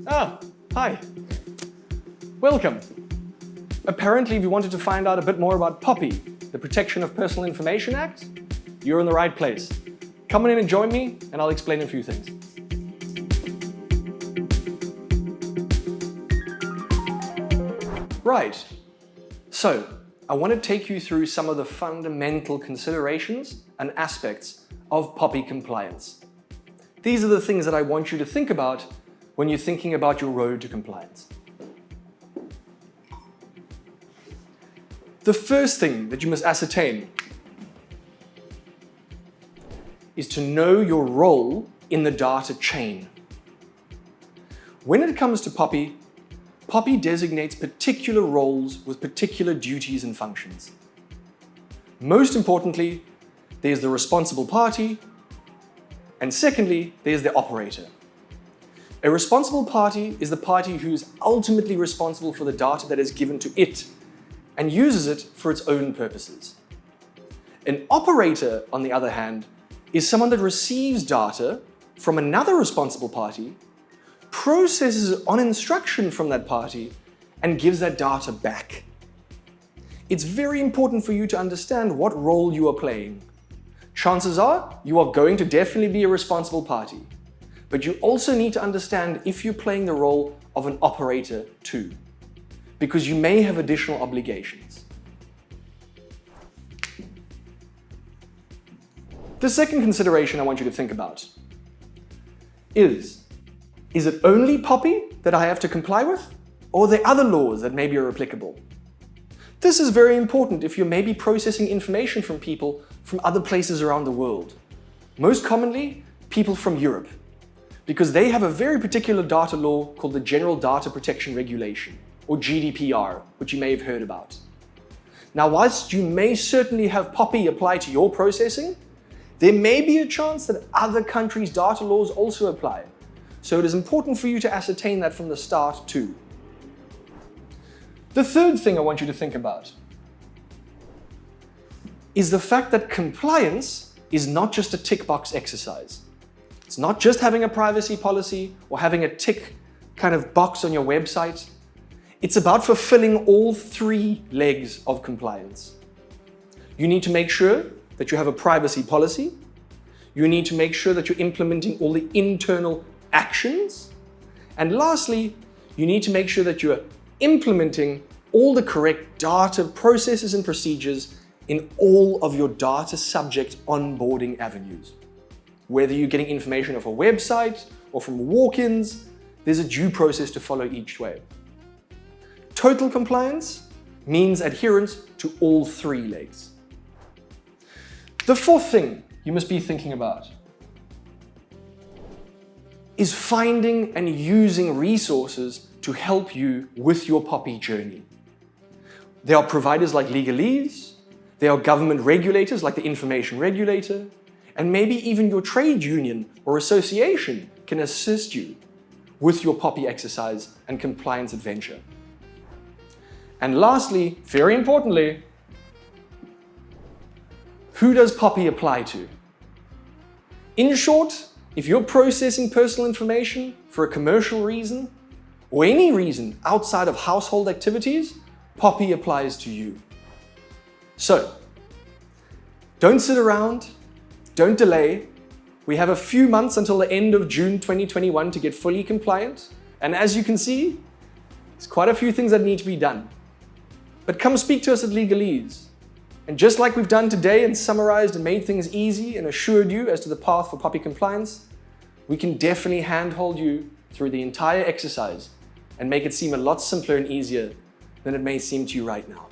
Ah, hi. Welcome. Apparently, if you wanted to find out a bit more about POPI, the Protection of Personal Information Act, you're in the right place. Come on in and join me, and I'll explain a few things. Right. So, I want to take you through some of the fundamental considerations and aspects of POPI compliance. These are the things that I want you to think about when you're thinking about your road to compliance. The first thing that you must ascertain is to know your role in the data chain. When it comes to POPI, POPI designates particular roles with particular duties and functions. Most importantly, there's the responsible party, and secondly, there's the operator. A responsible party is the party who's ultimately responsible for the data that is given to it and uses it for its own purposes. An operator, on the other hand, is someone that receives data from another responsible party, processes it on instruction from that party, and gives that data back. It's very important for you to understand what role you are playing. Chances are you are going to definitely be a responsible party, but you also need to understand if you're playing the role of an operator too, because you may have additional obligations. The second consideration I want you to think about is it only POPI that I have to comply with, or are there other laws that maybe are applicable? This is very important if you're maybe processing information from people from other places around the world. Most commonly, people from Europe, because they have a very particular data law called the General Data Protection Regulation, or GDPR, which you may have heard about. Now, whilst you may certainly have POPI apply to your processing, there may be a chance that other countries' data laws also apply. So it is important for you to ascertain that from the start too. The third thing I want you to think about is the fact that compliance is not just a tick box exercise. It's not just having a privacy policy or having a tick kind of box on your website. It's about fulfilling all three legs of compliance. You need to make sure that you have a privacy policy. You need to make sure that you're implementing all the internal actions. And lastly, you need to make sure that you're implementing all the correct data processes and procedures in all of your data subject onboarding avenues. Whether you're getting information off a website or from walk-ins, there's a due process to follow each way. Total compliance means adherence to all three legs. The fourth thing you must be thinking about is finding and using resources to help you with your POPI journey. There are providers like legalese, there are government regulators like the information regulator, and maybe even your trade union or association can assist you with your POPI exercise and compliance adventure. And lastly, very importantly, who does POPI apply to? In short, if you're processing personal information for a commercial reason or any reason outside of household activities, POPI applies to you. So, don't sit around, don't delay. We have a few months until the end of June 2021 to get fully compliant. And as you can see, there's quite a few things that need to be done. But come speak to us at Legalese. And just like we've done today and summarized and made things easy and assured you as to the path for POPI compliance, we can definitely handhold you through the entire exercise and make it seem a lot simpler and easier than it may seem to you right now.